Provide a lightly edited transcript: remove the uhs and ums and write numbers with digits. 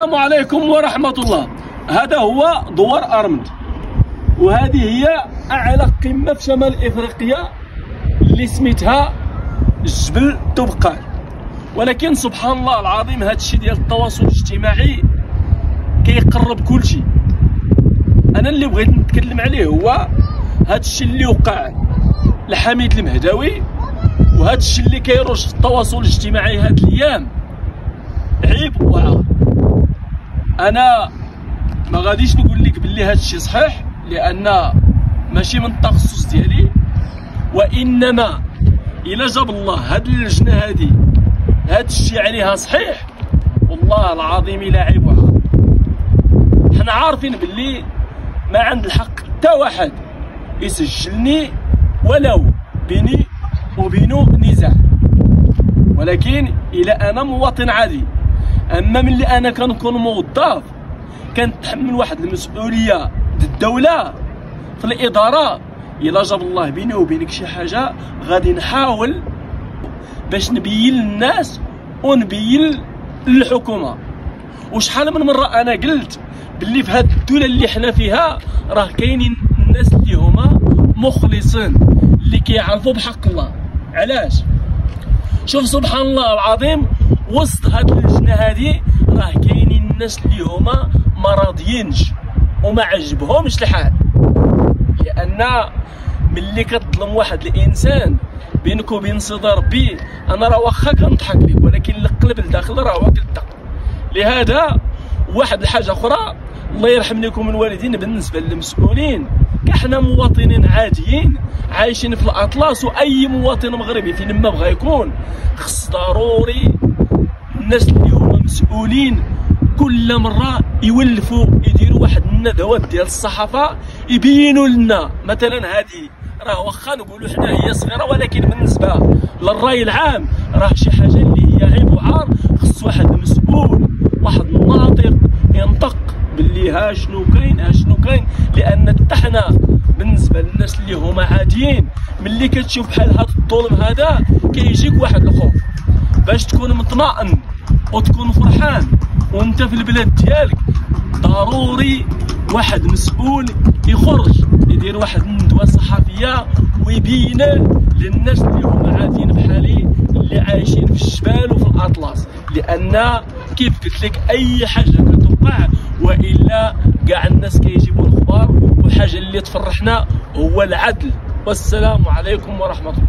السلام عليكم ورحمة الله. هذا هو دوار أرمد، وهذه هي أعلى قمة في شمال إفريقيا اللي سميتها جبل توبقال. ولكن سبحان الله العظيم هذا الشيء ديال التواصل الاجتماعي كيقرب كل شيء. أنا اللي بغيت نتكلم عليه هو هذا الشيء اللي وقع لحميد المهداوي، وهذا الشيء اللي كيروج في التواصل الاجتماعي هاد الأيام عيب وعار. انا ما غاديش نقول لك باللي هذا الشيء صحيح، لان ماشي من التخصص ديالي، وانما الا جاب الله هاد اللجنه هادي هاد الشيء عليها صحيح، والله العظيم الا عيب وعار. حنا عارفين باللي ما عند الحق حتى واحد يسجلني ولو بيني وبينه نزاع، ولكن الا انا مواطن عادي، اما ملي انا كنكون موظف كنتحمل واحد المسؤوليه ضد الدوله في الاداره، الا جاب الله بيني وبينك شي حاجه غادي نحاول باش نبين للناس ونبين للحكومه. وشحال من مره انا قلت باللي في هاد الدوله اللي حنا فيها راه كاينين الناس اللي هما مخلصين اللي كيعرفوا بحق الله. علاش؟ شوف سبحان الله العظيم، وسط هاد اللجنه هادي راه كاينين الناس اللي هما ما راضيينش وما عجبهمش الحال، لان ملي كتظلم واحد الانسان بينك وبين صدى ربي، انا راه واخا كنضحك لك ولكن القلب لداخل راه هو كيدق. لهذا واحد الحاجه اخرى، الله يرحم لكم الوالدين، بالنسبه للمسؤولين كحنا مواطنين عاديين عايشين في الاطلس، واي مواطن مغربي فين ما بغى يكون خص ضروري الناس اللي هما مسؤولين كل مره يولفوا يديروا واحد الندوات ديال الصحافه يبينوا لنا مثلا هذه راه واخا نقولوا حنا هي صغيره، ولكن بالنسبه للراي العام راه شي حاجه اللي هي عيب وعار. خص واحد مسؤول، واحد ناطق ينطق باللي ها شنو كاين ها شنو كاين، لان حتى حنا بالنسبه للناس اللي هما عاديين ملي كتشوف بحال هذا الظلم هذا كيجيك واحد الخوف. باش تكون مطمئن وتكون فرحان وانت في البلاد ديالك، ضروري واحد مسؤول يخرج يدير واحد الندوه صحفيه ويبين للناس اللي هما عاديين بحالي اللي عايشين في الجبال وفي الاطلس، لان كيف قلت لك اي حاجه كتوقع والا كاع الناس كيجيبوا الخبار، والحاجه اللي تفرحنا هو العدل. والسلام عليكم ورحمه الله.